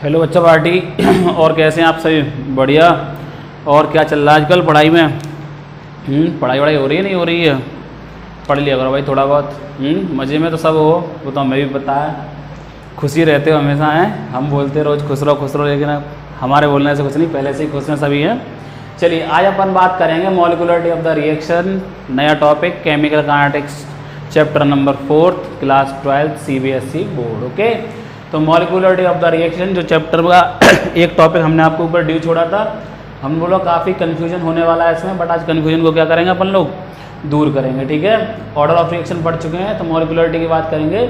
Hello बच्चा party और कैसे हैं आप सभी? बढ़िया। और क्या चल रहा है आजकल पढ़ाई में? पढ़ाई वढ़ाई हो रही है नहीं हो रही है? पढ़ लिया करो भाई थोड़ा बहुत। मज़े में तो सब हो, वो तो हमें भी पता है। खुशी रहते हो हमेशा हैं, हम बोलते रोज़ खुश रहो, लेकिन हमारे बोलने से कुछ नहीं, पहले से ही खुश हैं सभी हैं। चलिए आज अपन बात करेंगे मॉलिक्यूलरिटी ऑफ द रिएक्शन, नया topic chemical kinetics, chapter number 4, class 12 CBSE board. Okay, तो मॉलिक्यूलरिटी ऑफ द रिएक्शन जो चैप्टर का एक टॉपिक हमने आपके ऊपर ड्यू छोड़ा था, हम बोलो काफ़ी कन्फ्यूजन होने वाला है इसमें, बट आज कन्फ्यूजन को क्या करेंगे अपन लोग, दूर करेंगे। ठीक है, ऑर्डर ऑफ रिएक्शन पढ़ चुके हैं, तो मॉलिक्यूलरिटी की बात करेंगे।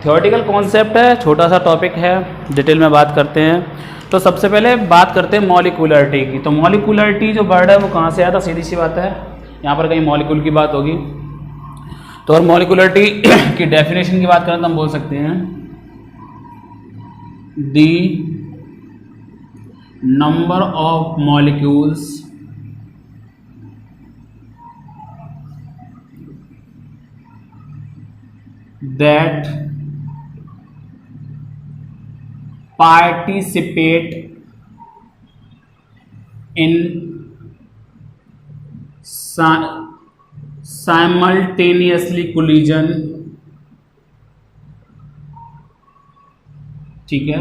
थ्योरेटिकल कॉन्सेप्ट है, छोटा सा टॉपिक है, डिटेल में बात करते हैं। तो सबसे पहले बात करते हैं मॉलिक्यूलरिटी की। तो मॉलिक्यूलरिटी जो वर्ड है वो कहाँ से आया था? सीधी सी बात है, यहाँ पर कहीं मॉलिक्यूल की बात होगी। तो और मॉलिक्यूलरिटी की डेफिनेशन की बात करें तो हम बोल सकते हैं the number of molecules that participate in simultaneously collision, ठीक है,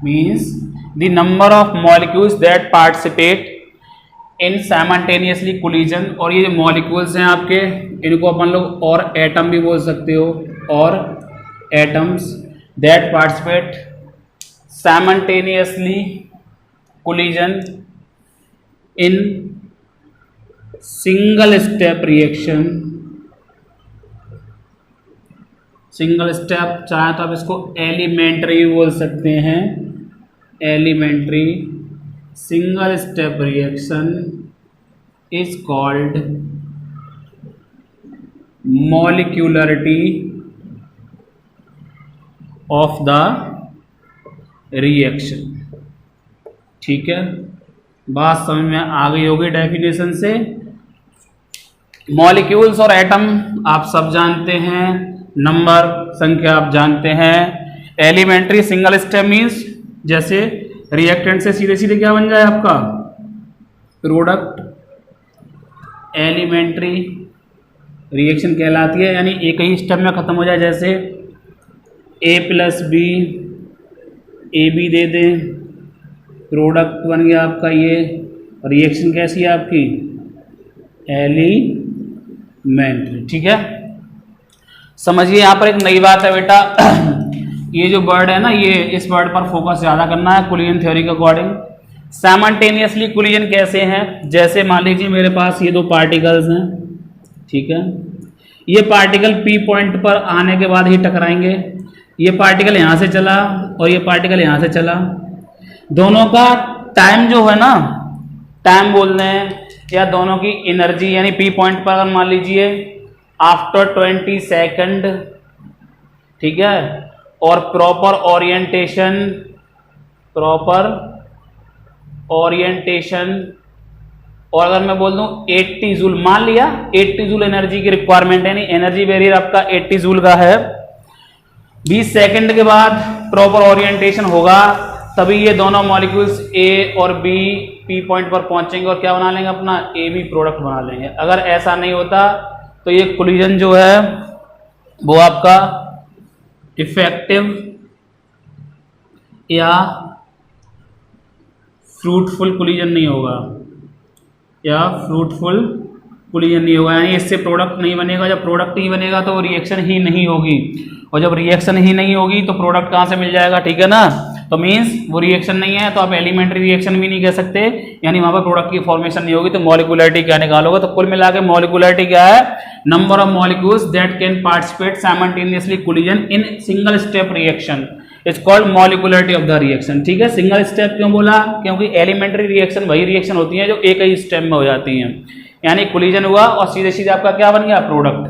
means the number of molecules that participate in simultaneously collision. और ये जो मॉलिक्यूल्स हैं आपके, इनको अपन लोग और एटम भी बोल सकते हो, और atoms that participate simultaneously collision in single step reaction. Single step चाहे तो आप इसको एलिमेंट्री बोल सकते हैं, elementary single step reaction is called molecularity of the reaction। ठीक है, बात समझ में आ गई होगी डेफिनेशन से। मॉलिक्यूल्स और एटम आप सब जानते हैं, नंबर संख्या आप जानते हैं। एलिमेंट्री सिंगल स्टेप मीन्स जैसे रिएक्टेंट से सीधे सीधे क्या बन जाए आपका प्रोडक्ट, एलिमेंट्री रिएक्शन कहलाती है, यानी एक ही स्टेप में खत्म हो जाए। जैसे A+B, AB दे दें, प्रोडक्ट बन गया आपका ये। रिएक्शन कैसी है आपकी? एलिमेंट्री। ठीक है, समझिए यहाँ पर एक नई बात है बेटा ये जो वर्ड है ना, ये इस वर्ड पर फोकस ज़्यादा करना है कोलिजन थ्योरी के अकॉर्डिंग। साइमल्टेनियसली कोलिजन कैसे हैं? जैसे मान लीजिए मेरे पास ये दो पार्टिकल्स हैं, ठीक है, ये पार्टिकल P पॉइंट पर आने के बाद ही टकराएंगे। ये पार्टिकल यहाँ से चला और ये पार्टिकल यहाँ से चला, दोनों का टाइम जो है ना, टाइम बोल रहे हैं, या दोनों की एनर्जी, यानी P पॉइंट पर अगर मान लीजिए आफ्टर 20 सेकेंड, ठीक है, और प्रॉपर ओरिएंटेशन, और अगर मैं बोल दूं 80 जूल, मान लिया 80 जूल एनर्जी की रिक्वायरमेंट है, नहीं एनर्जी बैरियर आपका 80 जूल का है। 20 सेकंड के बाद प्रॉपर ओरिएंटेशन होगा, तभी ये दोनों मॉलिक्यूल्स A और B P पॉइंट पर पहुंचेंगे और क्या बना लेंगे, अपना AB प्रोडक्ट बना लेंगे। अगर ऐसा नहीं होता तो ये कोलिजन जो है वो आपका इफेक्टिव या फ्रूटफुल कोलिजन नहीं होगा, यानी इससे प्रोडक्ट नहीं बनेगा। जब प्रोडक्ट नहीं बनेगा तो रिएक्शन ही नहीं होगी, और जब रिएक्शन ही नहीं होगी तो प्रोडक्ट कहाँ से मिल जाएगा? ठीक है ना, तो मीन्स वो रिएक्शन नहीं है तो आप एलिमेंट्री रिएक्शन भी नहीं कह सकते, यानी वहाँ पर प्रोडक्ट की फॉर्मेशन नहीं होगी। तो मॉलिक्यूलरिटी क्या निकालोगे? तो कुल मिला के मॉलिक्यूलरिटी क्या है? Number of molecules that can participate simultaneously collision in single step reaction is called molecularity of the reaction. ठीक है, सिंगल स्टेप क्यों बोला? क्योंकि एलिमेंट्री रिएक्शन वही रिएक्शन होती है जो एक ही स्टेप में हो जाती हैं, यानी कोलिजन हुआ और सीधे सीधे आपका क्या बन गया? प्रोडक्ट।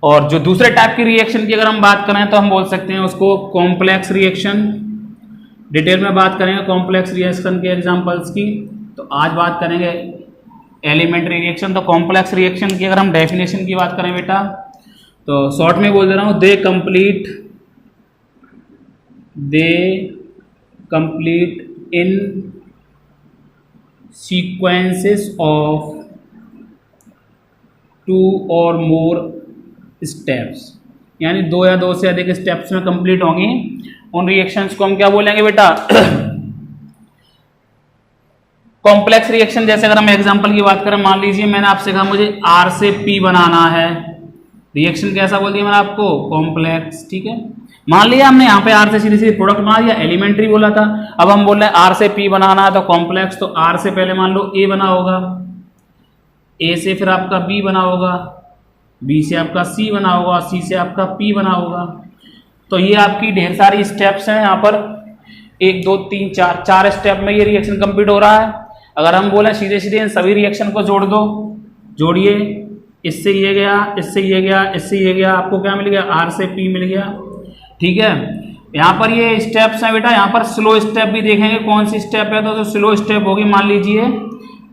और जो दूसरे टाइप की रिएक्शन की अगर हम बात करें तो हम बोल सकते हैं उसको कॉम्प्लेक्स रिएक्शन। डिटेल में बात करेंगे कॉम्प्लेक्स रिएक्शन के एग्जांपल्स की। तो आज बात करेंगे एलिमेंट्री रिएक्शन। तो कॉम्प्लेक्स रिएक्शन की अगर हम डेफिनेशन की बात करें बेटा, तो शॉर्ट में बोल दे रहा हूँ, they complete in sequences of 2 और मोर स्टेप्स, यानी 2 या 2 से अधिक स्टेप्स में कंप्लीट होंगी। उन रिएक्शंस को हम क्या बोलेंगे बेटा? Complex reaction. जैसे अगर हम एग्जांपल की बात करें, मान लीजिए मैंने आपसे कहा मुझे R से P बनाना है, रिएक्शन कैसा बोल दिया मैंने आपको? कॉम्प्लेक्स। ठीक है, मान लिया हमने यहाँ पे R से सीधे सीधे प्रोडक्ट बना दिया, एलिमेंट्री बोला था। अब हम बोल रहे हैं R से P बनाना है तो कॉम्प्लेक्स, तो R से पहले मान लो A बना होगा, A से फिर आपका B बना होगा, B से आपका C बना होगा, C से आपका P बना होगा। तो ये आपकी ढेर सारी स्टेप्स हैं यहाँ पर, 1 2 3 4 स्टेप में ये रिएक्शन कंप्लीट हो रहा है। अगर हम बोलें सीधे सीधे इन सभी रिएक्शन को जोड़ दो, जोड़िए, इससे ये गया, इससे ये गया, इससे ये गया, आपको क्या मिल गया? R से P मिल गया। ठीक है, यहाँ पर ये स्टेप्स हैं बेटा। यहाँ पर स्लो स्टेप भी देखेंगे, कौन सी स्टेप है? तो जो स्लो स्टेप होगी, मान लीजिए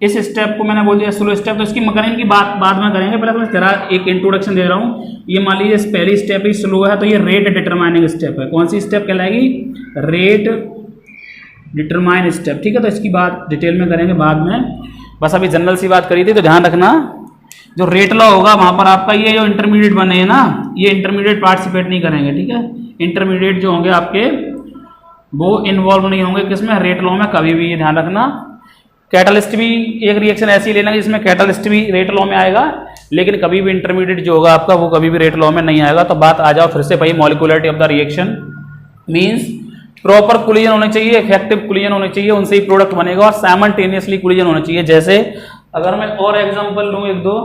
इस स्टेप को मैंने बोल दिया स्लो स्टेप, तो इसकी मकैनिज्म की बात बाद में करेंगे, पहले मैं जरा एक इंट्रोडक्शन दे रहा हूँ। ये मान लीजिए पहली स्टेप ही स्लो है, तो ये रेट डिटरमाइनिंग स्टेप है। कौन सी स्टेप कहलाएगी? Rate determine step. ठीक है, तो इसकी बात डिटेल में करेंगे बाद में, बस अभी जनरल सी बात करी थी। तो ध्यान रखना, जो रेट लॉ होगा वहाँ पर आपका ये जो इंटरमीडिएट बने हैं ना, ये इंटरमीडिएट पार्टिसिपेट नहीं करेंगे। ठीक है, इंटरमीडिएट जो होंगे आपके वो इन्वॉल्व नहीं होंगे किसमें? रेट लॉ में कभी भी, ये ध्यान रखना। कैटलिस्ट भी एक रिएक्शन ऐसी लेना जिसमें कैटलिस्ट भी रेट लॉ में आएगा, लेकिन कभी भी इंटरमीडिएट जो होगा आपका वो कभी भी रेट लॉ में नहीं आएगा। तो बात आ जाओ फिर से भाई, molecularity of the reaction means proper collision होने चाहिए, इफेक्टिव कोलिजन होने चाहिए, उनसे ही प्रोडक्ट बनेगा, और साइमल्टेनियसली कोलिजन होना चाहिए। जैसे अगर मैं और एग्जांपल लूँ 1 2,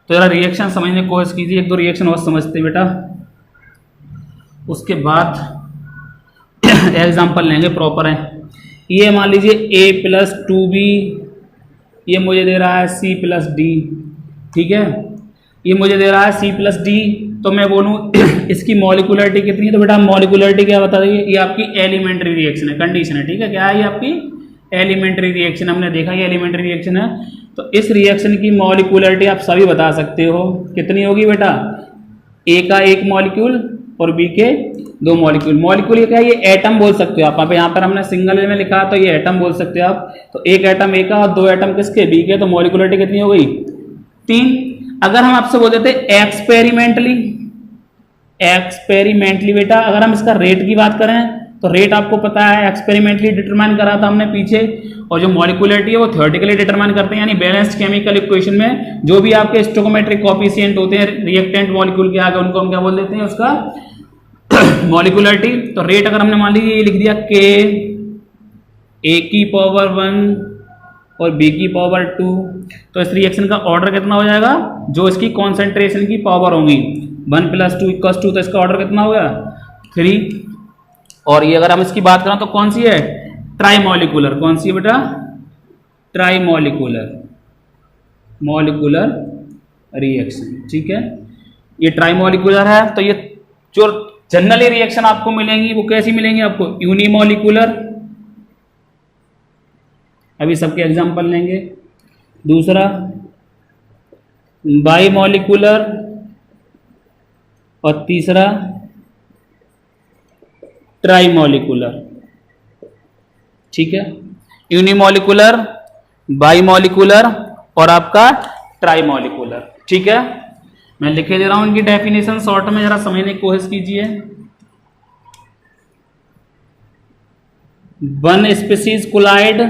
तो जरा रिएक्शन समझने की कोशिश कीजिए। 1 2 रिएक्शन और समझते बेटा, उसके बाद एग्जांपल लेंगे प्रॉपर है। ये मान लीजिए A+2B, ये मुझे दे रहा है C+D। ठीक है, ये मुझे दे रहा है C+D, तो मैं बोलूँ इसकी मॉलिक्यूलरिटी कितनी है? तो बेटा मॉलिक्यूलरिटी क्या बता देंगे? ये आपकी एलिमेंट्री रिएक्शन है, कंडीशन है। ठीक है, क्या है ये आपकी? Elementary reaction. हमने देखा ये एलिमेंट्री रिएक्शन है, तो इस रिएक्शन की मॉलिक्यूलरिटी आप सभी बता सकते हो। कितनी होगी बेटा? A का 1 मॉलिक्यूल और B के 2 मॉलिक्यूल। मॉलिक्यूल ये क्या है? ये एटम बोल सकते हो आप। यहाँ पर हमने सिंगल में लिखा, तो ये एटम बोल सकते हो आप। तो 1 एटम A का और 2 एटम किसके? B के। तो मॉलिक्यूलरिटी कितनी हो गई? 3। अगर हम आपसे बोल देते एक्सपेरिमेंटली बेटा, अगर हम इसका रेट की बात करें तो रेट आपको पता है, एक्सपेरिमेंटली डिटरमाइन करा था हमने पीछे, और जो मॉलिक्यूलरिटी है वो थ्योरेटिकली डिटरमाइन करते हैं, यानी बैलेंस्ड केमिकल इक्वेशन में जो भी आपके स्टोइकोमेट्रिक कोएफिशिएंट होते हैं रिएक्टेंट मॉलिक्यूल के आगे, उनको हम क्या बोल देते हैं? उसका मॉलिक्यूलरिटी। तो रेट अगर हमने मान लीजिए ये लिख दिया K A⁻1 और B⁻2, तो इस रिएक्शन का ऑर्डर कितना हो जाएगा? जो इसकी कॉन्सेंट्रेशन की पावर होंगी 1 + 2 = 2, तो इसका ऑर्डर कितना हो गया? 3। और ये अगर हम इसकी बात करें तो कौन सी है? Try molecular. कौन सी है बेटा? Try molecular reaction. ठीक है, ये ट्राई मॉलिक्यूलर है। तो ये जो जनरली रिएक्शन आपको मिलेंगी वो कैसी मिलेंगी आपको? यूनिमॉलिक्यूलर। अभी सबके एग्जांपल लेंगे। दूसरा बाइमॉलिक्यूलर, और तीसरा ट्राइमॉलिक्यूलर। ठीक है, यूनिमॉलिक्यूलर, बाइमॉलिक्यूलर और आपका ट्राइमॉलिक्यूलर। ठीक है, मैं लिखे दे रहा हूं इनकी डेफिनेशन शॉर्ट में, जरा समझने की कोशिश कीजिए। 1 स्पीसीज कोलाइड,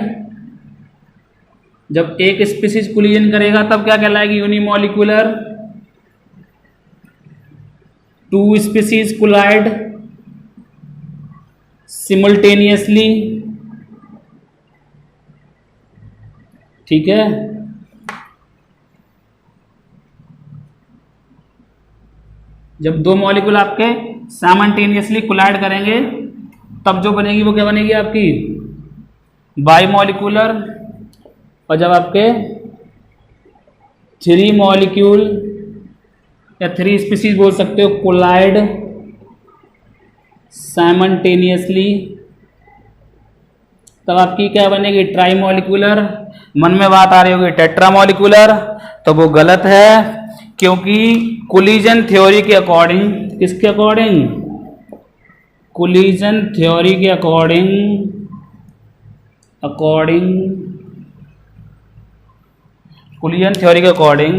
जब एक स्पीसीज कोलिजन करेगा तब क्या कहलाएगी? यूनिमॉलिक्यूलर। 2 species collide simultaneously. ठीक है, जब 2 मॉलिक्यूल आपके साइमल्टेनियसली कोलाइड करेंगे तब जो बनेगी वो क्या बनेगी आपकी? बाइमॉलिक्यूलर। और जब आपके 3 मॉलिक्यूल या 3 स्पीसीज बोल सकते हो कोलाइड साइमल्टेनियसली, तब आपकी क्या बनेगी? ट्राइमॉलिक्यूलर। मन में बात आ रही होगी टेट्रामॉलिक्यूलर, तो वो गलत है, क्योंकि कोलिजन थ्योरी के अकॉर्डिंग, किसके अकॉर्डिंग? कोलिजन थ्योरी के अकॉर्डिंग कोलिजन थ्योरी के अकॉर्डिंग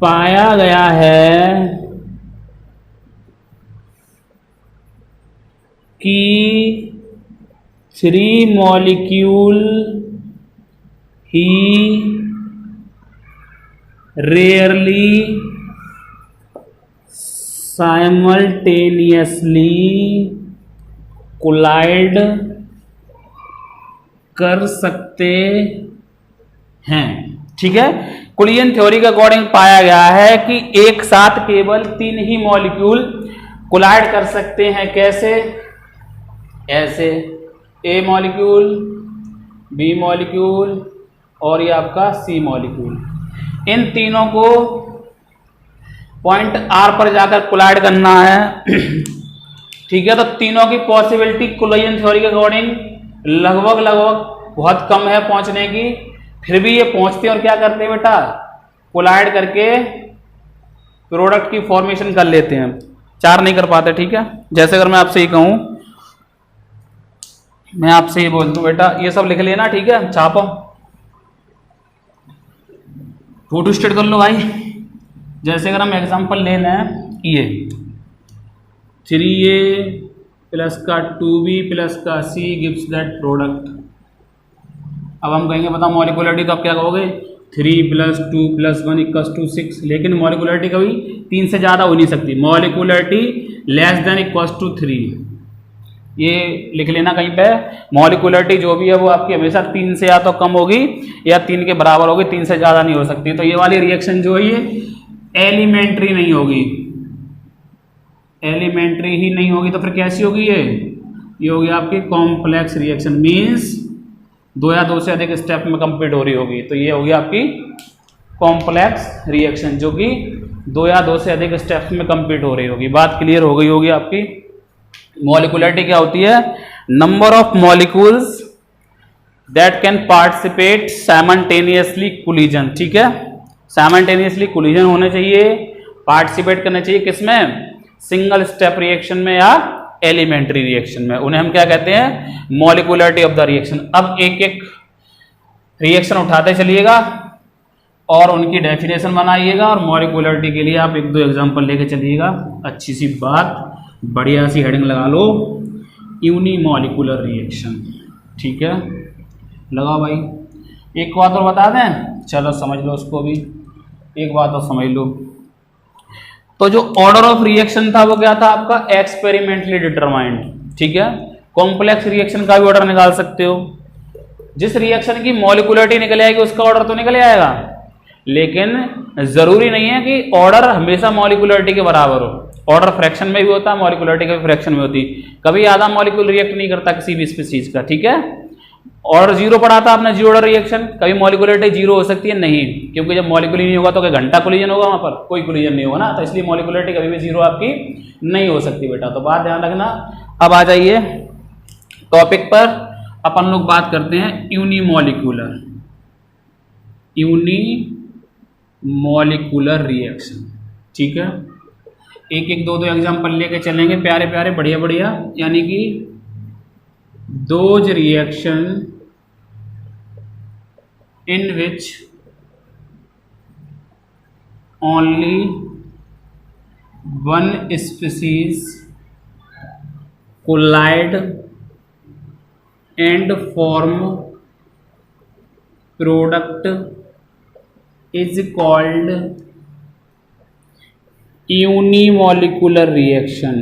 पाया गया है कि 3 मॉलिक्यूल ही रेयरली साइमल्टेनियसली कोलाइड कर सकते हैं। ठीक है, कोलिजन थ्योरी के अकॉर्डिंग पाया गया है कि एक साथ केवल 3 ही मॉलिक्यूल कोलाइड कर सकते हैं। कैसे? ऐसे ए मॉलिक्यूल, बी मॉलिक्यूल और ये आपका सी मॉलिक्यूल, इन तीनों को पॉइंट आर पर जाकर कोलाइड करना है। ठीक है, तो तीनों की पॉसिबिलिटी कोलिजन थ्योरी के अकॉर्डिंग लगभग बहुत कम है पहुंचने की, फिर भी ये पहुंचते हैं और क्या करते हैं बेटा, कोलाइड करके प्रोडक्ट की फॉर्मेशन कर लेते हैं। 4 नहीं कर पाते। ठीक है, जैसे अगर मैं आपसे ये कहूं, मैं आपसे ये बोल दूं बेटा ये सब लिख लेना। ठीक है, छापो, फोटो स्टेट कर लो भाई। जैसे अगर हम एग्जांपल ले लें, ये 3A प्लस का 2B प्लस का C गिव्स दैट प्रोडक्ट। अब हम कहेंगे बता मॉलिक्युलरिटी, तो आप क्या कहोगे 3 + 2 + 1 = 6। लेकिन मॉलिक्युलरिटी कभी 3 से ज़्यादा हो नहीं सकती। मॉलिक्युलरिटी <= 3, ये लिख लेना कहीं पे। मॉलिक्युलरिटी जो भी है वो आपकी हमेशा 3 से या तो कम होगी या 3 के बराबर होगी, 3 से ज़्यादा नहीं हो सकती। तो ये वाली रिएक्शन जो है ये एलिमेंट्री नहीं होगी, एलिमेंट्री ही नहीं होगी। तो फिर कैसी होगी ये होगी आपकी कॉम्प्लेक्स रिएक्शन, मीन्स 2 या 2 से अधिक स्टेप में कंप्लीट हो रही होगी। तो ये होगी आपकी कॉम्प्लेक्स रिएक्शन जो कि 2 या 2 से अधिक स्टेप्स में कंप्लीट हो रही होगी। बात क्लियर हो गई होगी आपकी। मॉलिक्युलरिटी क्या होती है? Number of molecules that can participate simultaneously collision. ठीक है, साइमल्टेनियसली कोलिजन होने चाहिए, पार्टिसिपेट करना चाहिए किसमें? सिंगल स्टेप रिएक्शन में या एलिमेंट्री रिएक्शन में। उन्हें हम क्या कहते हैं? मॉलिक्युलरिटी ऑफ द रिएक्शन। अब एक एक रिएक्शन उठाते चलिएगा और उनकी डेफिनेशन बनाइएगा, और मॉलिक्युलरिटी के लिए आप 1-2 एग्जांपल लेके चलिएगा। अच्छी सी बात, बढ़िया सी हेडिंग लगा लो, यूनिमॉलिक्यूलर रिएक्शन। ठीक है, लगाओ भाई। एक बात और बता दें, चलो समझ लो उसको भी, एक बात और समझ लो। तो जो ऑर्डर ऑफ रिएक्शन था वो क्या था आपका? Experimentally determined. ठीक है, कॉम्प्लेक्स रिएक्शन का भी ऑर्डर निकाल सकते हो। जिस रिएक्शन की मॉलिक्युलरिटी निकल आएगी उसका ऑर्डर तो निकल आएगा, लेकिन जरूरी नहीं है कि ऑर्डर हमेशा मॉलिक्युलरिटी के बराबर हो। ऑर्डर फ्रैक्शन में भी होता है, मॉलिक्युलरिटी का भी फ्रैक्शन में होती। कभी आधा मॉलिक्यूल रिएक्ट नहीं करता किसी भी स्पीशीज का। ठीक है, ऑर्डर 0 पढ़ा था आपने, 0 ऑर्डर रिएक्शन। कभी मॉलिक्युलरिटी 0 हो सकती है? नहीं, क्योंकि जब मॉलिक्यूल ही नहीं होगा तो क्या घंटा कोलिजन होगा? वहां पर कोई कोलिजन नहीं होगा ना, तो इसलिए मॉलिक्युलरिटी कभी भी 0 आपकी नहीं हो सकती बेटा। तो बात ध्यान रखना। अब आ जाइए टॉपिक पर, अपन लोग बात करते हैं यूनिमॉलिक्यूलर रिएक्शन। ठीक है, एक 2-2 एग्जाम्पल लेके चलेंगे, प्यारे प्यारे बढ़िया बढ़िया। यानी कि those reaction in which only one species collide and form product is called unimolecular reaction।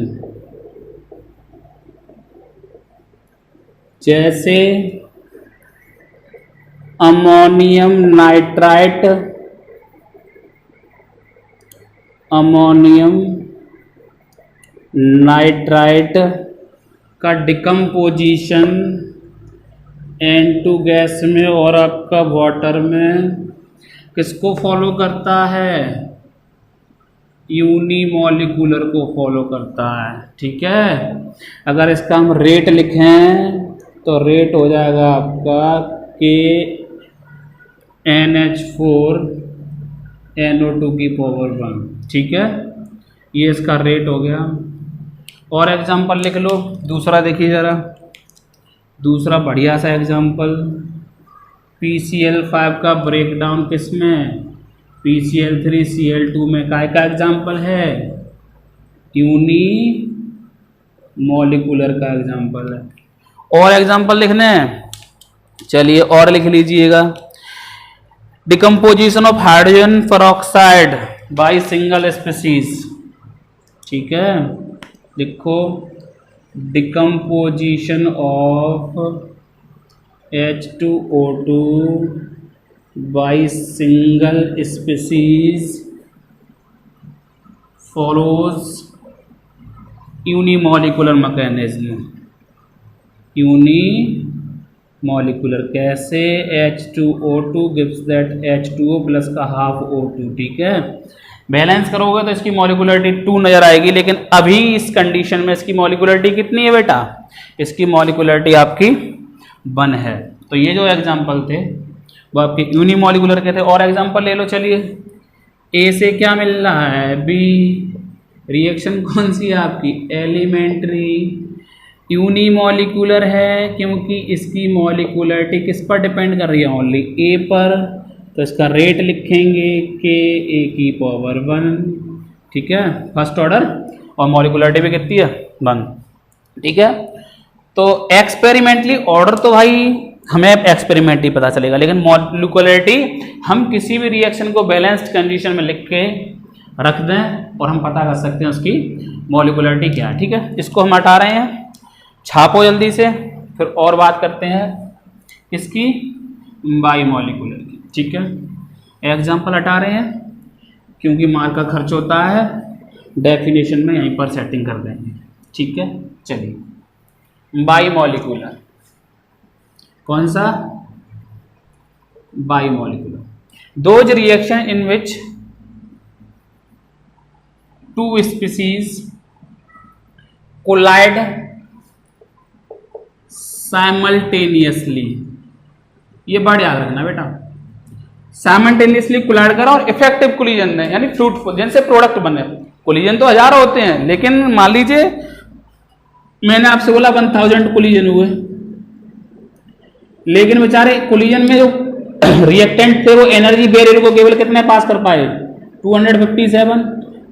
जैसे अमोनियम नाइट्राइट का डिकम्पोजिशन N2 गैस में और आपका वाटर में किसको फॉलो करता है? यूनिमॉलिक्यूलर को फॉलो करता है। ठीक है, अगर इसका हम रेट लिखें तो रेट हो जाएगा आपका KNH4NO2 की पावर 1। ठीक है, ये इसका रेट हो गया। और एग्जाम्पल लिख लो। दूसरा देखिए ज़रा, दूसरा बढ़िया सा एग्जाम्पल, PCl5 का ब्रेकडाउन किस में, PCl3 Cl2 में। काय का एग्जाम्पल है, यूनी मॉलिकुलर का एग्जाम्पल है। और एग्जाम्पल लिखने हैं, चलिए और लिख लीजिएगा। Decomposition of hydrogen peroxide by single species, ठीक है, लिखो decomposition of H2O2 by single species follows unimolecular mechanism. Unimolecular कैसे, H2O2 gives that H2O plus का हाफ O2, ठीक है। बैलेंस करोगे तो इसकी मॉलिकुलरिटी 2 नजर आएगी, लेकिन अभी इस कंडीशन में इसकी मॉलिकुलरिटी कितनी है बेटा, इसकी मॉलिकुलरिटी आपकी 1 है। तो ये जो एग्जांपल थे वो आपके यूनिमॉलिकुलर के थे। और एग्जांपल ले लो, चलिए ए से क्या मिल रहा है, बी, रिएक्शन कौन सी है आपकी, एलिमेंट्री। यूनिमॉलिकुलर है क्योंकि इसकी मॉलिकुलरिटी किस पर डिपेंड कर रही है, ओनली ए पर, तो इसका रेट लिखेंगे Ka⁴ 1, ठीक है, फर्स्ट ऑर्डर, और मॉलिकुलरिटी भी कितनी है, 1, ठीक है। तो एक्सपेरिमेंटली ऑर्डर तो भाई हमें एक्सपेरिमेंटली पता चलेगा, लेकिन मॉलिकुलरिटी हम किसी भी रिएक्शन को बैलेंस्ड कंडीशन में लिख के रख दें और हम पता कर सकते हैं उसकी मॉलिकुलरिटी क्या है, ठीक है। इसको हम हटा रहे हैं, छापो जल्दी से, फिर और बात करते हैं इसकी बाईमॉलिकुलर की, ठीक है। एग्जाम्पल हटा रहे हैं क्योंकि मार्क का खर्च होता है, डेफिनेशन में यहीं पर सेटिंग कर देंगे, ठीक है। चलिए बाईमॉलिकुलर, कौन सा, bimolecular, those reaction in which 2 species collide simultaneously, ये वर्ड याद रखना बेटा, साइमल्टेनियसली कोलाइड करा और इफेक्टिव कोलिजन है, यानी फ्रूटफुल, जिनसे प्रोडक्ट बने। कोलिजन तो हजारों होते हैं, लेकिन मान लीजिए मैंने आपसे बोला 1000 कोलिजन हुए, लेकिन बेचारे कोलिजन में जो रिएक्टेंट थे वो एनर्जी बैरियर को केवल कितने पास कर पाए, 257,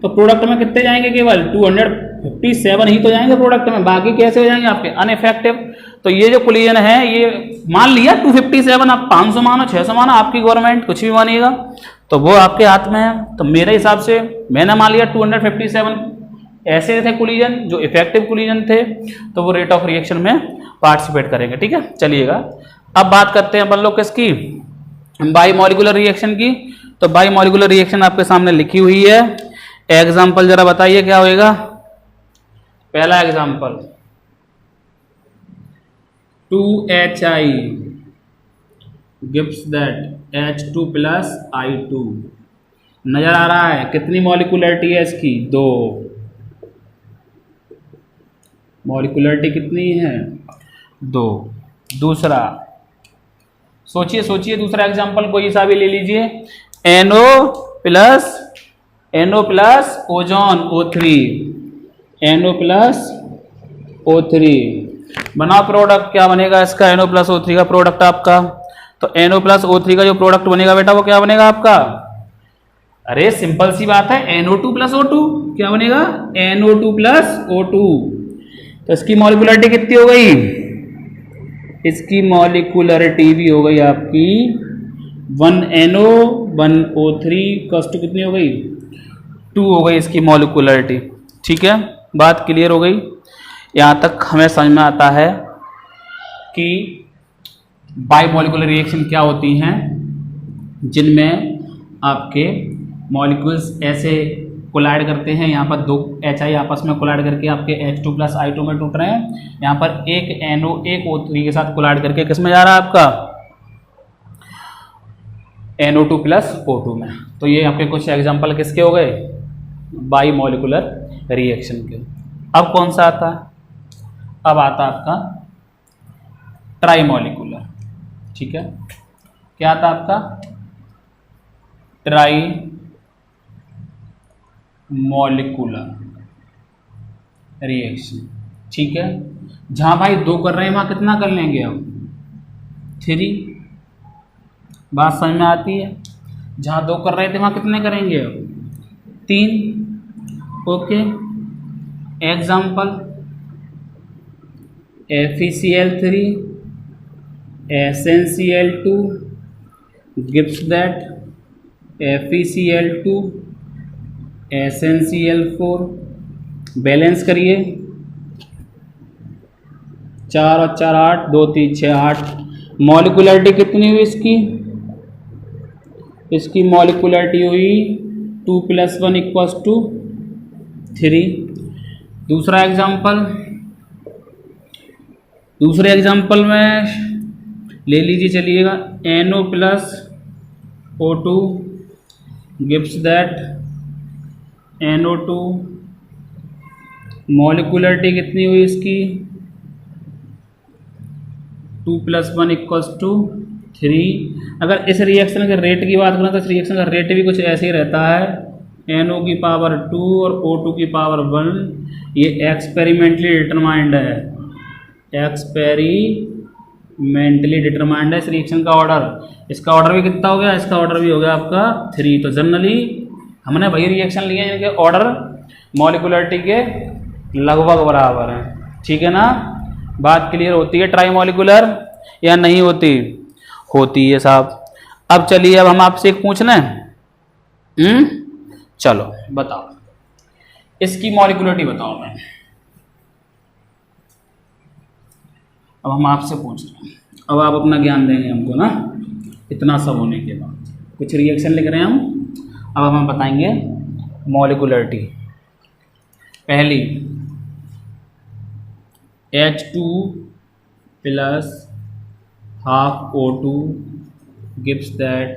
तो प्रोडक्ट में कितने जाएंगे, केवल 257 ही तो जाएंगे प्रोडक्ट में, बाकी कैसे हो जाएंगे आपके, अनइफेक्टिव। तो ये जो कोलिजन है, ये मान लिया 257, आप 500 मानो, 600 मानो, आपकी गवर्नमेंट कुछ भी मानिएगा, तो वो आपके हाथ में है। तो मेरे हिसाब से मैंने मान लिया 257 ऐसे थे कोलिजन जो इफेक्टिव कोलिजन थे, तो वो रेट ऑफ रिएक्शन में पार्टिसिपेट करेंगे, ठीक है। चलिएगा अब बात करते हैं अपन लोग किसकी, बाईमॉलिकुलर रिएक्शन की। तो बाईमॉलिकुलर रिएक्शन आपके सामने लिखी हुई है। एग्जाम्पल जरा बताइए क्या होएगा। पहला example 2HI gives that H2 plus I2, नजर आ रहा है, कितनी मॉलिकुलरिटी है इसकी, 2, मॉलिकुलरिटी कितनी है, 2। दूसरा सोचिए सोचिए, दूसरा एग्जांपल कोई सा भी ले लीजिए, NO plus ozone O3, NO plus O3, बनाओ प्रोडक्ट, क्या बनेगा इसका, NO प्लस O3 का प्रोडक्ट आपका। तो NO प्लस O3 का जो प्रोडक्ट बनेगा बेटा, वो क्या बनेगा आपका, अरे सिंपल सी बात है, NO2 प्लस O2, क्या बनेगा, NO2 प्लस O2। तो इसकी मॉलिकुलरिटी कितनी हो गई, इसकी मॉलिकुलरिटी भी हो गई आपकी 1NO 1O3 कॉस्ट कितनी हो गई, 2 हो गई इसकी मॉलिकुलरिटी, ठीक है। बात क्लियर हो गई, यहाँ तक हमें समझ में आता है कि बाईमॉलिकुलर रिएक्शन क्या होती हैं, जिनमें आपके मॉलिक्यूल्स ऐसे कोलाइड करते हैं। यहाँ पर 2 HI आपस में कोलाइड करके आपके H2 प्लस I2 में टूट रहे हैं, यहाँ पर एक NO एक O3 के साथ कोलाइड करके किस में जा रहा है आपका, NO2 प्लस O2 में। तो ये आपके कुछ एग्जाम्पल किसके हो गए, बाईमॉलिकुलर रिएक्शन के। अब कौन सा आता है, अब आता आपका ट्राईमॉलिकुलर, ठीक है। क्या आता आपका, ट्राई मॉलिकुलर रिएक्शन। ठीक है, जहाँ भाई 2 कर रहे हैं वहाँ कितना कर लेंगे अब 3। बात समझ में आती है? जहाँ 2 कर रहे थे वहाँ कितने करेंगे अब 3। Okay, example FeCl3 SnCl2 gives that FeCl2 SnCl4। Balance करिए, 4 और 4 8, 2 3 6 8। मॉलिक्युलरिटी कितनी हुई इसकी मॉलिक्युलरिटी हुई 2 + 1 = 3। दूसरे एग्जाम्पल में ले लीजिए, चलिएगा NO + O2 gives that NO2। मॉलिक्युलरिटी कितनी हुई इसकी 2 + 1 = 3। अगर इस रिएक्शन के रेट की बात करें तो इस रिएक्शन का रेट भी कुछ ऐसे ही रहता है, NO⁻2 और O2 की पावर 1। ये एक्सपेरिमेंटली डिटरमाइंड है, एक्सपेरिमेंटली डिटरमाइंड है इस रिएक्शन का ऑर्डर। इसका ऑर्डर भी कितना हो गया, इसका ऑर्डर भी हो गया आपका 3। तो जनरली हमने वही रिएक्शन लिए हैं जिनके ऑर्डर मॉलिक्युलरिटी के लगभग बराबर हैं। ठीक है ना, बात क्लियर होती है? ट्राई मॉलिक्युलर या नहीं होती? होती है साहब। अब चलिए, अब हम आपसे एक पूछ लें। चलो बताओ, इसकी मॉलिक्युलरिटी बताओ। मैं अब हम आपसे पूछ रहे हैं, अब आप अपना ज्ञान देंगे हमको ना, इतना सब होने के बाद कुछ रिएक्शन लिख रहे हैं हम। अब हम बताएंगे मॉलिक्युलरिटी। पहली H2 + ½ O2 gives that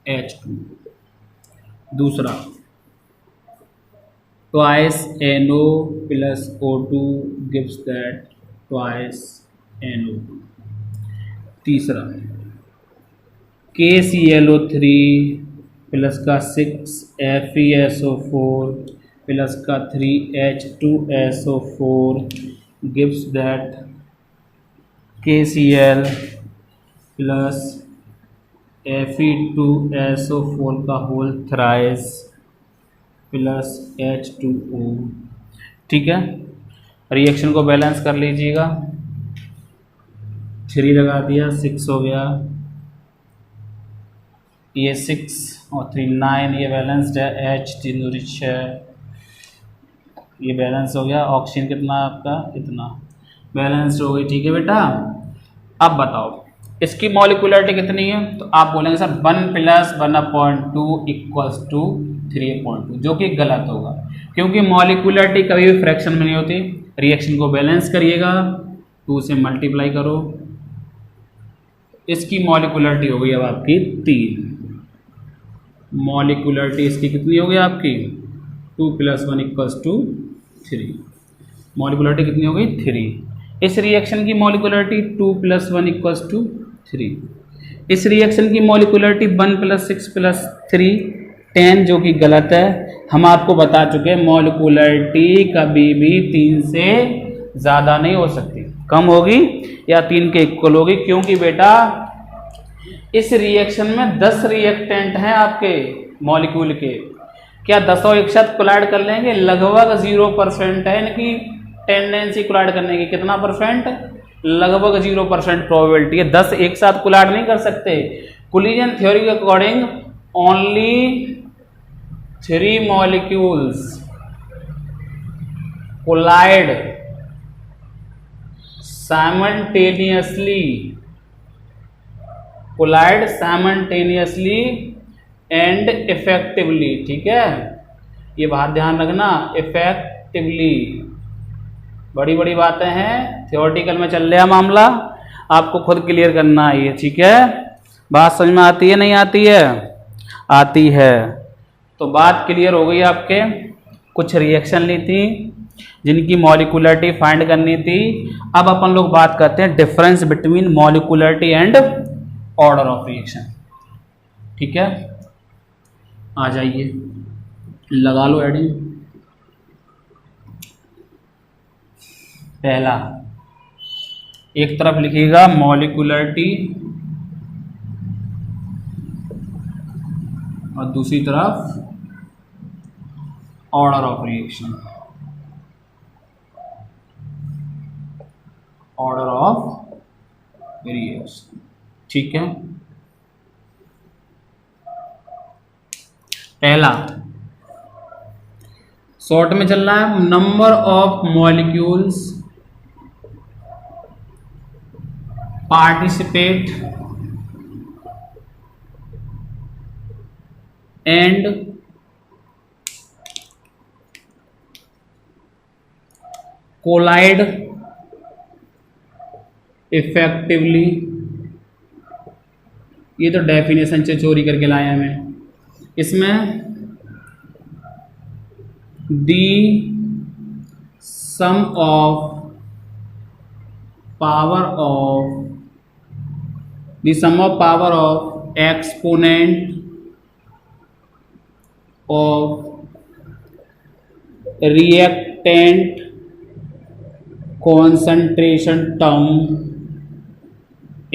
H2। दूसरा twice NO + O2 gives that twice NO2। तीसरा KClO3 + 6 FeSO4 + 3 H2SO4 gives that KCl + Fe2SO4 का होल थ्राइस + H2O। ठीक है, रिएक्शन को बैलेंस कर लीजिएगा। 3 लगा दिया, 6 हो गया, ये 6 और 3 9, ये बैलेंस्ड है। H3 दूरी 6, ये बैलेंस हो गया। ऑक्सीजन कितना है आपका, इतना, बैलेंस्ड हो गई। ठीक है बेटा, अब बताओ इसकी मॉलिक्युलरिटी कितनी है? तो आप बोलेंगे सर 1 + 1/2 = 3/2, जो कि गलत होगा, क्योंकि मॉलिक्युलरिटी कभी भी फ्रैक्शन में नहीं होती। रिएक्शन को बैलेंस करिएगा, 2 से मल्टीप्लाई करो, इसकी मॉलिक्युलरिटी हो गई अब आपकी 3। मॉलिक्युलरिटी इसकी कितनी हो गई आपकी 2 + 1 = 3। मॉलिक्युलरिटी कितनी हो गई 3। इस रिएक्शन की मॉलिक्युलरिटी 2 + 1 = 3। इस रिएक्शन की मॉलिक्युलरिटी 1 + 6 + 3 10, जो कि गलत है। हम आपको बता चुके हैं मॉलिक्युलरिटी कभी भी 3 से ज़्यादा नहीं हो सकती, कम होगी या 3 के इक्वल होगी, क्योंकि बेटा इस रिएक्शन में 10 रिएक्टेंट हैं आपके मॉलिक्यूल के। क्या 10 एक साथ कोलाइड कर लेंगे? लगभग 0% है इनकी टेंडेंसी कोलाइड करने की। कितना परसेंट? लगभग 0% प्रोबेबिलिटी है। 10 एक साथ कोलाइड नहीं कर सकते। कोलिजन थ्योरी के according only 3 molecules collide simultaneously and effectively. ठीक है, ये बात ध्यान रखना, इफेक्टिवली। बड़ी बड़ी बातें हैं, थियोरेटिकल में चल रहा मामला, आपको खुद क्लियर करना है ये। ठीक है, बात समझ में आती है नहीं आती है? आती है। तो बात क्लियर हो गई आपके। कुछ रिएक्शन ली थी जिनकी मॉलिक्युलरिटी फाइंड करनी थी। अब अपन लोग बात करते हैं difference between molecularity and order of reaction. ठीक है, आ जाइए, लगा लो हेडिंग। पहला, एक तरफ लिखिएगा मॉलिक्युलरिटी और दूसरी तरफ order of reaction, order of reaction. ठीक है, पहला शॉर्ट में चल रहा है number of molecules participate and collide effectively. ये तो डेफिनेशन से चोरी करके लाया हमें। इसमें the sum of power of exponent of reactant concentration term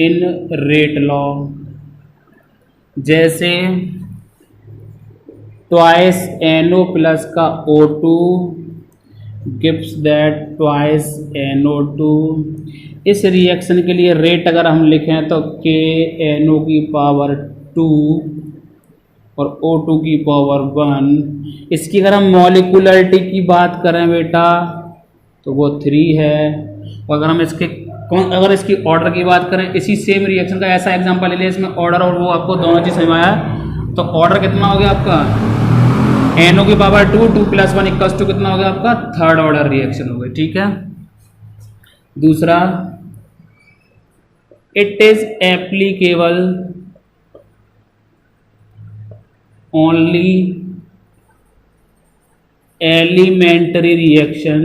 in rate law, जैसे ट्वाइस NO प्लस का O2 gives that twice NO2। इस रिएक्शन के लिए रेट अगर हम लिखें तो KNO की पावर 2 और O2 की पावर 1। इसकी अगर हम मॉलिक्युलरिटी की बात करें बेटा तो वो 3 है। और अगर इसकी ऑर्डर की बात करें, इसी सेम रिएक्शन का ऐसा एग्जांपल ले लिया, इसमें ऑर्डर और वो आपको दोनों चीज़ समझ में आया, तो ऑर्डर कितना हो गया आपका NO की पावर 2, 2 + 1 = कितना हो गया आपका थर्ड ऑर्डर रिएक्शन हो गई। ठीक है, दूसरा, it is applicable only elementary reaction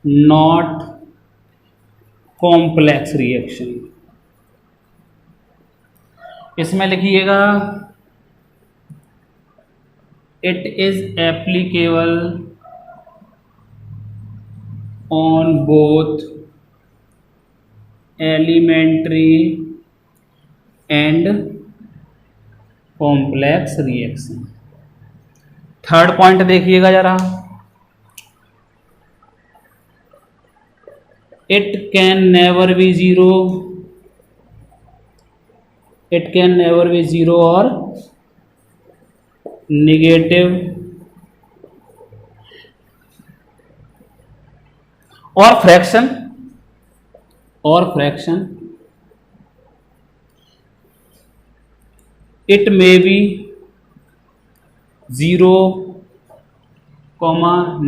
not complex reaction. इसमें लिखिएगा it is applicable on both elementary and complex reaction. Third point देखिएगा जरा, it can never be zero or negative or fraction it may be 0,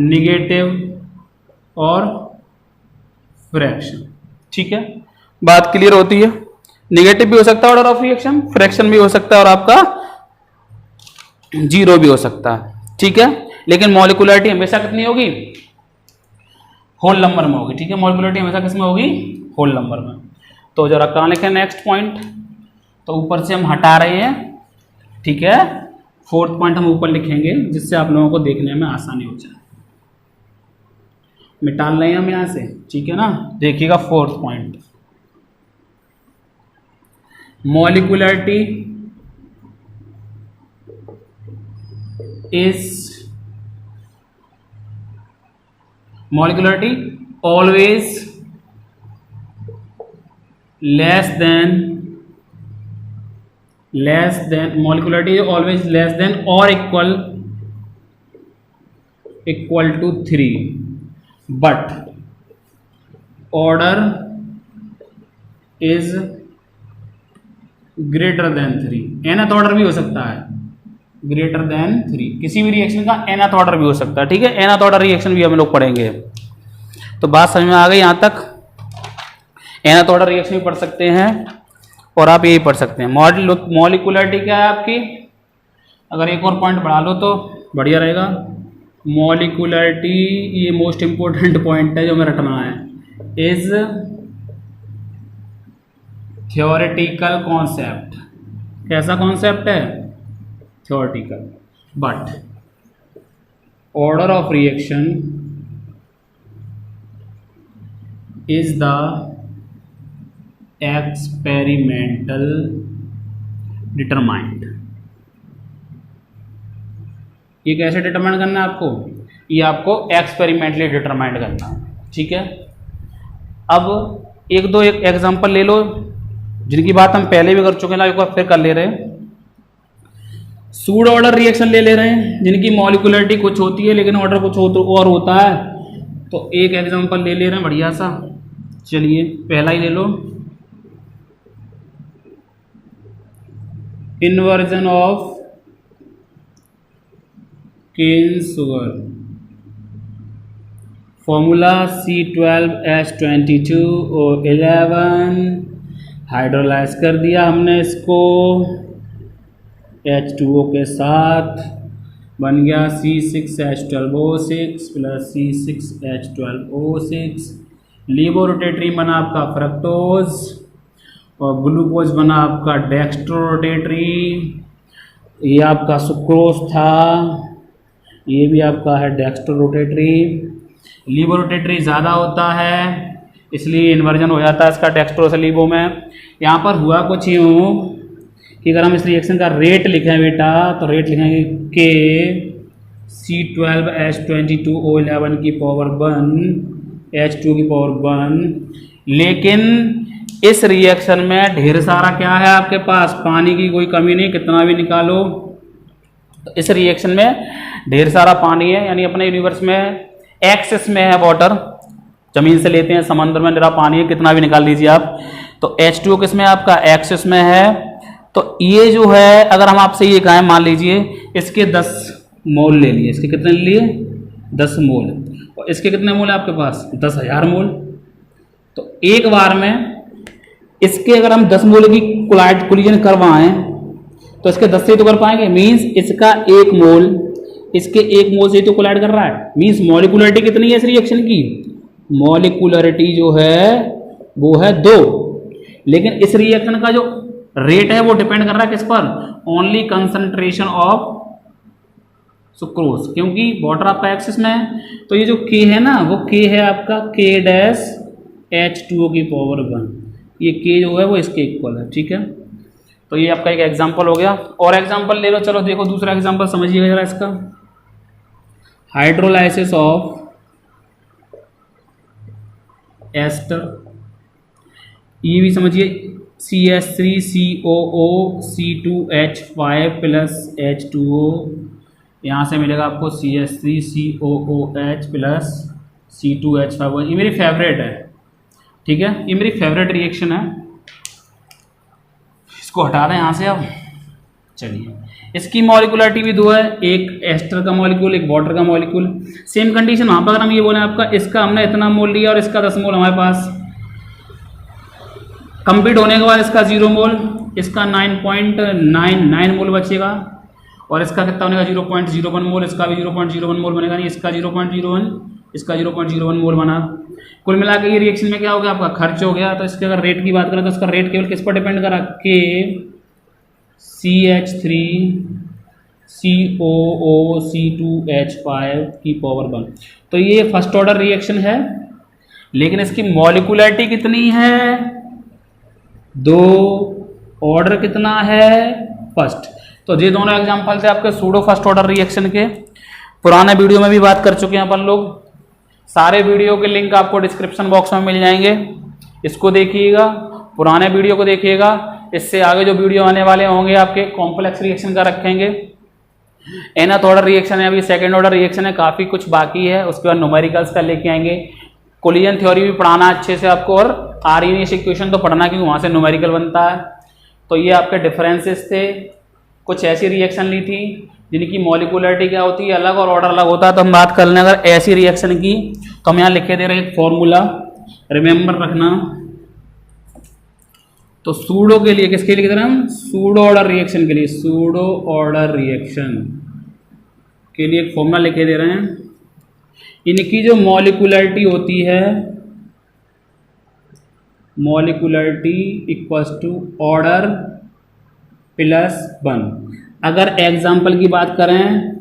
negative और fraction. ठीक है, बात clear होती है। नेगेटिव भी हो सकता है ऑर्डर ऑफ रिएक्शन, फ्रैक्शन भी हो सकता है और आपका 0 भी हो सकता है। ठीक है, लेकिन मॉलिक्युलरिटी हमेशा कितनी होगी, होल नंबर में होगी। ठीक है, मॉलिक्युलरिटी हमेशा किस में होगी, होल नंबर में। तो जरा कहाँ लिखें नेक्स्ट पॉइंट, तो ऊपर से हम हटा रहे हैं। ठीक है, फोर्थ पॉइंट हम ऊपर लिखेंगे जिससे आप लोगों को देखने में आसानी हो जाए। मिटाल रहे हैं हम यहाँ से, ठीक है ना। देखिएगा fourth point, molecularity always less than molecularity always less than और equal to 3, but order is greater than 3। nth order भी हो सकता है greater than 3, किसी भी रिएक्शन का nth ऑर्डर भी हो सकता है। ठीक है, nth ऑर्डर रिएक्शन भी हम लोग पढ़ेंगे। तो बात समझ में आ गई यहाँ तक। nth ऑर्डर रिएक्शन भी पढ़ सकते हैं और आप यही पढ़ सकते हैं। मॉलिक्युलरिटी क्या है आपकी, अगर एक और पॉइंट बढ़ा लो तो बढ़िया रहेगा। मॉलिक्युलरिटी, ये मोस्ट इंपोर्टेंट पॉइंट है जो मैं रटना है, इज थ्योरेटिकल कॉन्सेप्ट। कैसा कॉन्सेप्ट है, theoretical, but order of reaction is the experimental determined. ये कैसे डिटरमाइन करना है आपको, ये आपको एक्सपेरिमेंटली डिटरमाइंड करना है, ठीक है। अब एक एग्जांपल ले लो जिनकी बात हम पहले भी कर चुके हैं, एक बार फिर कर ले रहे हैं। सूडो ऑर्डर रिएक्शन ले रहे हैं जिनकी मॉलिक्युलरिटी कुछ होती है लेकिन ऑर्डर कुछ और होता है। तो एक एग्जांपल ले रहे हैं बढ़िया सा, चलिए पहला ही ले लो, inversion of cane sugar. Formula C12H22O11, hydrolyse कर दिया हमने इसको H2O के साथ, बन गया C6H12O6 प्लस C6H12O6। लिबोरोटेटरी बना आपका फ्रक्टोज और ग्लूकोज बना आपका डेक्स्ट्रोरोटेटरी। ये आपका सुक्रोज था, ये भी आपका है डेक्स्ट्रोरोटेटरी। लिबोरोटेटरी ज़्यादा होता है इसलिए इन्वर्जन हो जाता है इसका डेक्स्ट्रो से लिबो में। यहाँ पर हुआ कुछ यूँ कि अगर हम इस रिएक्शन का रेट लिखें बेटा तो रेट लिखेंगे के C12H22O11 की पावर 1 H2 की पावर 1। लेकिन इस रिएक्शन में ढेर सारा क्या है आपके पास, पानी की कोई कमी नहीं, कितना भी निकालो। तो इस रिएक्शन में ढेर सारा पानी है, यानी अपने यूनिवर्स में एक्सेस में है वाटर, जमीन से लेते हैं, समंदर में निरा पानी है, कितना भी निकाल लीजिए आप। तो H2O किस में आपका एक्सेस में है। तो ये जो है अगर हम आपसे ये कहें, मान लीजिए इसके 10 मोल ले लिए, इसके कितने ले लिए 10 मोल, और इसके कितने मोल है आपके पास 10,000 मोल। तो एक बार में इसके अगर हम 10 मोल की कोलिजन करवाएं तो इसके 10 से तो कर पाएंगे, मीन्स इसका 1 मोल इसके 1 मोल से तो कोलाइड कर रहा है। मीन्स मॉलिक्युलरिटी कितनी है इस रिएक्शन की, मॉलिक्युलरिटी जो है वो है 2। लेकिन इस रिएक्शन का जो रेट है वो डिपेंड कर रहा है किस पर, ओनली कंसंट्रेशन ऑफ सुक्रोज, क्योंकि वाटर आपका एक्सेस में है। तो ये जो K है ना वो K है आपका K-H2O की पावर 1। ये K जो है वो इसके इक्वल है, ठीक है। तो ये आपका एक एग्जांपल हो गया। और एग्जांपल ले लो, चलो देखो दूसरा एग्जांपल समझिएगा जरा इसका, हाइड्रोलाइसिस ऑफ एस्टर। ये भी समझिए CH3COO C2H5 प्लस H2O, यहाँ से मिलेगा आपको CH3COOH प्लस C2H5। ये मेरी फेवरेट है, ठीक है, ये मेरी फेवरेट रिएक्शन है, इसको हटा दें यहाँ से। अब चलिए, इसकी मॉलिक्युलरिटी भी 2 है, एक एस्टर का मॉलिक्यूल एक वाटर का मॉलिक्यूल। सेम कंडीशन वहाँ पर अगर हम ये बोले आपका इसका हमने इतना मोल लिया और इसका 10 मोल हमारे पास, कंप्लीट होने के बाद इसका 0 मोल, इसका 9.99 मोल बचेगा, और इसका कितना बनेगा 0.01 मोल, इसका भी 0.01 मोल बनेगा, नहीं इसका 0.01, इसका 0.01 मोल बना। कुल मिला के ये रिएक्शन में क्या हो गया आपका खर्च हो गया। तो इसके अगर रेट की बात करें तो इसका रेट केवल किस पर डिपेंड करा, के CH3COOC2H5 की पावर 1। तो ये फर्स्ट ऑर्डर रिएक्शन है, लेकिन इसकी मॉलिक्युलरिटी कितनी है 2, ऑर्डर कितना है फर्स्ट। तो ये दोनों एग्जांपल थे आपके सूडो फर्स्ट ऑर्डर रिएक्शन के। पुराने वीडियो में भी बात कर चुके हैं अपन लोग, सारे वीडियो के लिंक आपको डिस्क्रिप्शन बॉक्स में मिल जाएंगे, इसको देखिएगा, पुराने वीडियो को देखिएगा। इससे आगे जो वीडियो आने वाले होंगे आपके कॉम्प्लेक्स रिएक्शन का रखेंगे, nth ऑर्डर रिएक्शन है, अभी सेकेंड ऑर्डर रिएक्शन है, काफ़ी कुछ बाकी है, उसके बाद न्यूमेरिकल्स का लेके आएंगे। कोलिजन थ्योरी भी पढ़ाना अच्छे से आपको, और आर्यनियस इक्वेशन तो पढ़ना क्योंकि वहाँ से न्यूमेरिकल बनता है। तो ये आपके डिफरेंसेस थे, कुछ ऐसी रिएक्शन ली थी जिनकी मॉलिक्युलरिटी क्या होती है अलग और ऑर्डर अलग होता है। तो हम बात कर लें अगर ऐसी रिएक्शन की, तो हम यहाँ लिखे दे रहे हैं एक फॉर्मूला, रिमेंबर रखना। तो सूडो के लिए किसके लिए लिख रहे हैं हम, सूडो ऑर्डर रिएक्शन के लिए, सूडो ऑर्डर रिएक्शन के लिए एक फॉर्मूला लिखे दे रहे हैं। इनकी जो मॉलिक्युलरिटी होती है, मॉलिक्युलरिटी इक्वल्स टू ऑर्डर प्लस 1। अगर एग्जाम्पल की बात करें,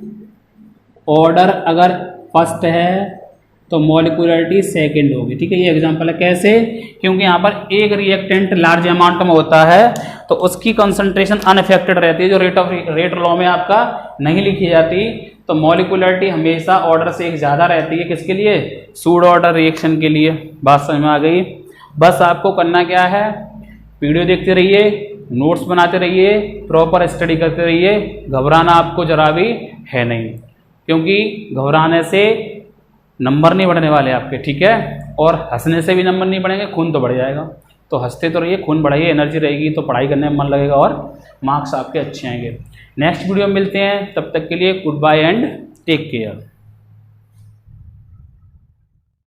ऑर्डर अगर फर्स्ट है तो मॉलिक्यूलरिटी सेकंड होगी। ठीक है, ये एग्जांपल है। कैसे? क्योंकि यहाँ पर एक रिएक्टेंट लार्ज अमाउंट में होता है तो उसकी कंसंट्रेशन अनअफेक्टेड रहती है, जो रेट लॉ में आपका नहीं लिखी जाती। तो मॉलिक्यूलरिटी हमेशा ऑर्डर से एक ज़्यादा रहती है। किसके लिए? सूडो ऑर्डर रिएक्शन के लिए। बात समझ में आ गई? बस आपको करना क्या है, वीडियो देखते रहिए, नोट्स बनाते रहिए, प्रॉपर स्टडी करते रहिए। घबराना आपको जरा भी है नहीं, क्योंकि घबराने से नंबर नहीं बढ़ने वाले आपके। ठीक है, और हंसने से भी नंबर नहीं बढ़ेंगे, खून तो बढ़ जाएगा। तो हंसते तो रहिए, खून बढ़ाइए, एनर्जी रहेगी तो पढ़ाई करने में मन लगेगा और मार्क्स आपके अच्छे आएंगे। नेक्स्ट वीडियो में मिलते हैं, तब तक के लिए goodbye and take care.